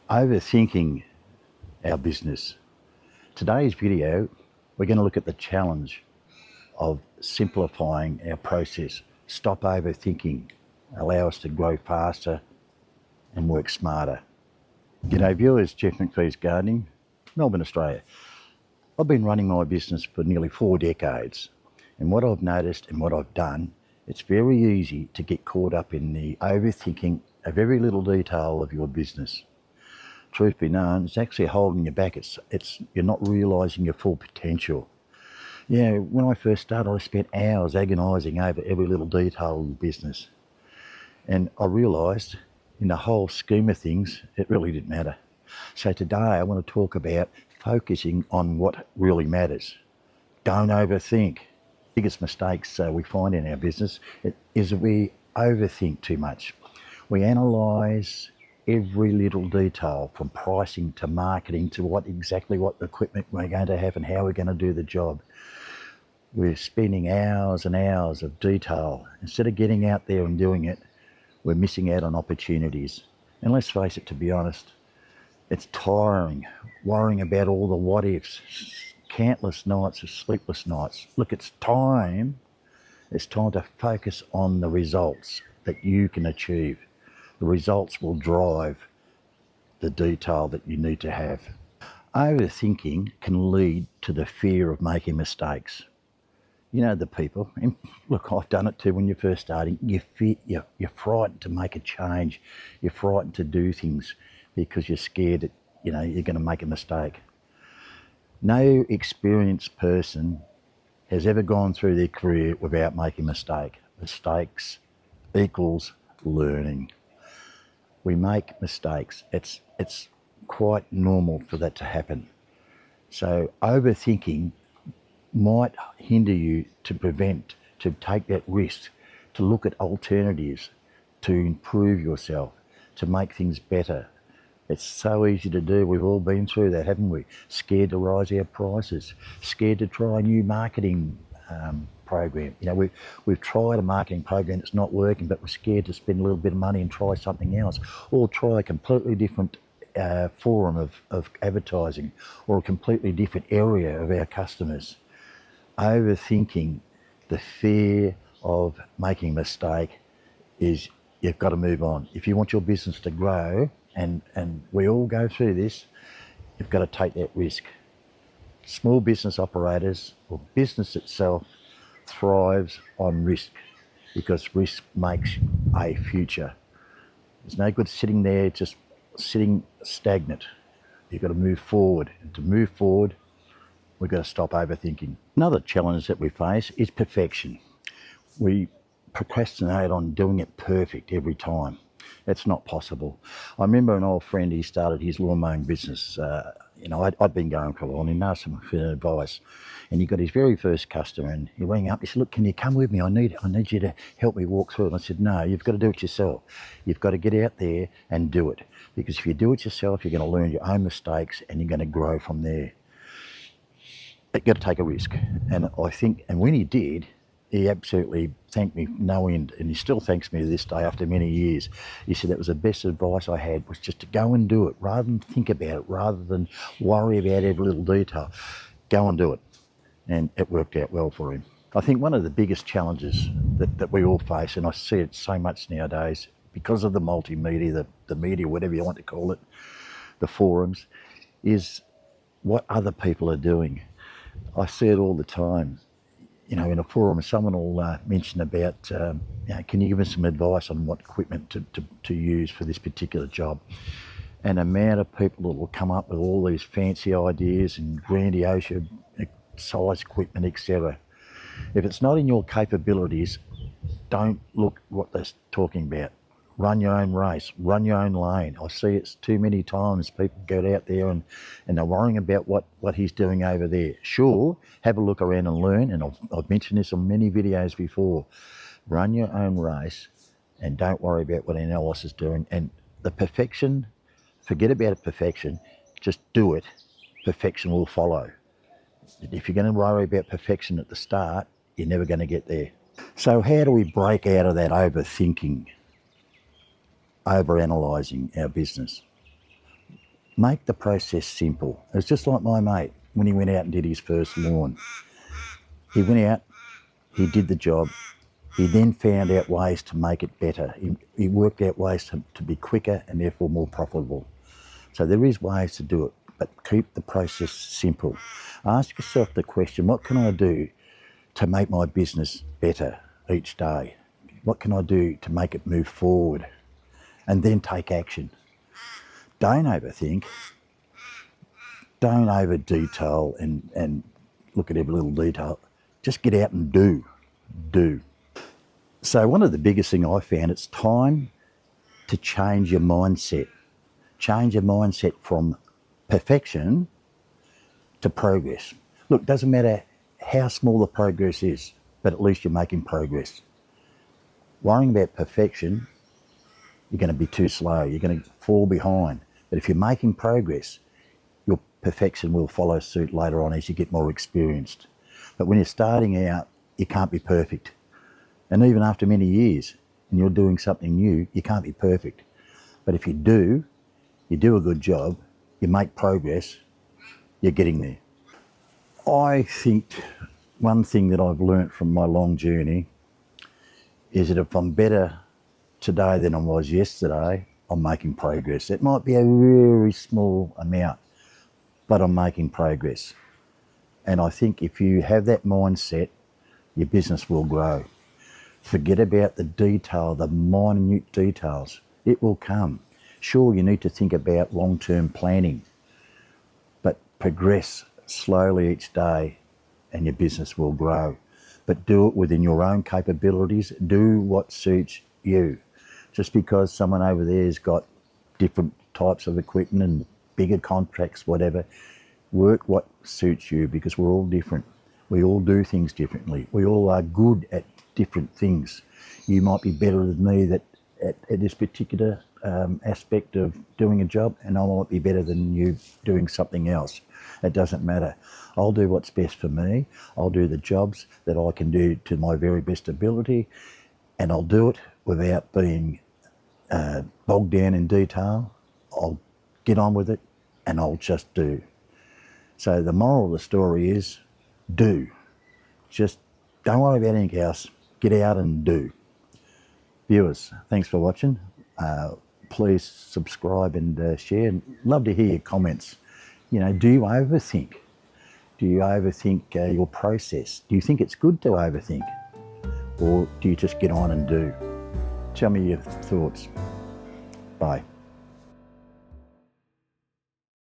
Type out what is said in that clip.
Overthinking our business. Today's video, we're going to look at the challenge of simplifying our process. Stop overthinking, allow us to grow faster and work smarter. G'day viewers, Jeff McPhee's Gardening, Melbourne, Australia. I've been running my business for nearly 4 decades, and what I've noticed and what I've done, it's very easy to get caught up in the overthinking of every little detail of your business. Truth be known, it's actually holding you back. You're not realising your full potential. Yeah, when I first started, I spent hours agonising over every little detail of the business. And I realised in the whole scheme of things, it really didn't matter. So today I want to talk about focusing on what really matters. Don't overthink. Biggest mistakes we find in our business is that we overthink too much. We analyse every little detail, from pricing to marketing to what equipment we're going to have and how we're going to do the job. We're spending hours and hours of detail. Instead of getting out there and doing it, we're missing out on opportunities. And let's face it, to be honest, it's tiring, worrying about all the what ifs, countless nights of sleepless nights. Look, it's time to focus on the results that you can achieve. The results will drive the detail that you need to have. Overthinking can lead to the fear of making mistakes. You know the people, and look, I've done it too. When you're first starting, you're frightened to make a change. You're frightened to do things because you're scared that you're going to make a mistake. No experienced person has ever gone through their career without making a mistake. Mistakes equals learning. We make mistakes. It's quite normal for that to happen. So overthinking might hinder you to take that risk, to look at alternatives, to improve yourself, to make things better. It's so easy to do. We've all been through that, haven't we? Scared to rise our prices, scared to try a new marketing program. We've tried a marketing program that's not working, but we're scared to spend a little bit of money and try something else, or try a completely different forum of advertising, or a completely different area of our customers. Overthinking, the fear of making a mistake, is you've got to move on. If you want your business to grow, and we all go through this, you've got to take that risk. Small business operators, or business itself, thrives on risk, because risk makes a future. There's no good sitting there just sitting stagnant. You've got to move forward, and to move forward, we've got to stop overthinking. Another challenge that we face is perfection. We procrastinate on doing it perfect every time. That's not possible. I remember an old friend, he started his lawn mowing business. I'd been going for a while, and he asked him for advice. And he got his very first customer, and he rang up. He said, "Look, can you come with me? I need you to help me walk through it." And I said, "No, you've got to do it yourself. You've got to get out there and do it. Because if you do it yourself, you're going to learn your own mistakes, and you're going to grow from there. You've got to take a risk." And I think, and when he did, he absolutely thanked me no end, and he still thanks me to this day after many years. He said that was the best advice I had, was just to go and do it, rather than think about it, rather than worry about every little detail. Go and do it. And it worked out well for him. I think one of the biggest challenges that we all face, and I see it so much nowadays, because of the multimedia, the media, whatever you want to call it, the forums, is what other people are doing. I see it all the time. In a forum, someone will mention about, can you give us some advice on what equipment to use for this particular job? And the amount of people that will come up with all these fancy ideas and grandiose size equipment, etc. If it's not in your capabilities, don't look what they're talking about. Run your own race, run your own lane. I see it too many times. People get out there and they're worrying about what he's doing over there. Sure, have a look around and learn, and I've mentioned this on many videos before. Run your own race and don't worry about what anyone else is doing. And the perfection, forget about perfection, just do it. Perfection will follow. If you're going to worry about perfection at the start, you're never going to get there. So how do we break out of that overthinking, overanalyzing our business? Make the process simple. It's just like my mate when he went out and did his first lawn. He went out, he did the job, he then found out ways to make it better. He worked out ways to be quicker and therefore more profitable. So there is ways to do it, but keep the process simple. Ask yourself the question, what can I do to make my business better each day? What can I do to make it move forward? And then take action. Don't overthink. Don't over detail and look at every little detail. Just get out and do. So one of the biggest things I found, it's time to change your mindset. Change your mindset from perfection to progress. Look, doesn't matter how small the progress is, but at least you're making progress. Worrying about perfection, you're going to be too slow. You're going to fall behind. But if you're making progress, your perfection will follow suit later on as you get more experienced. But when you're starting out, you can't be perfect. And even after many years, and you're doing something new, you can't be perfect. But if you do a good job, you make progress, you're getting there. I think one thing that I've learnt from my long journey is that if I'm better today than I was yesterday, I'm making progress. It might be a very small amount, but I'm making progress. And I think if you have that mindset, your business will grow. Forget about the detail, the minute details. It will come. Sure, you need to think about long-term planning, but progress slowly each day and your business will grow. But do it within your own capabilities. Do what suits you. Just because someone over there's got different types of equipment and bigger contracts, whatever, work what suits you, because we're all different. We all do things differently. We all are good at different things. You might be better than me at this particular aspect of doing a job, and I might be better than you doing something else. It doesn't matter. I'll do what's best for me. I'll do the jobs that I can do to my very best ability, and I'll do it without being bogged down in detail. I'll get on with it and I'll just do. So the moral of the story is do. Just don't worry about anything else. Get out and do. Viewers, thanks for watching. Please subscribe and share. Love to hear your comments. You know, do you overthink? Do you overthink your process? Do you think it's good to overthink? Or do you just get on and do? Tell me your thoughts. Bye.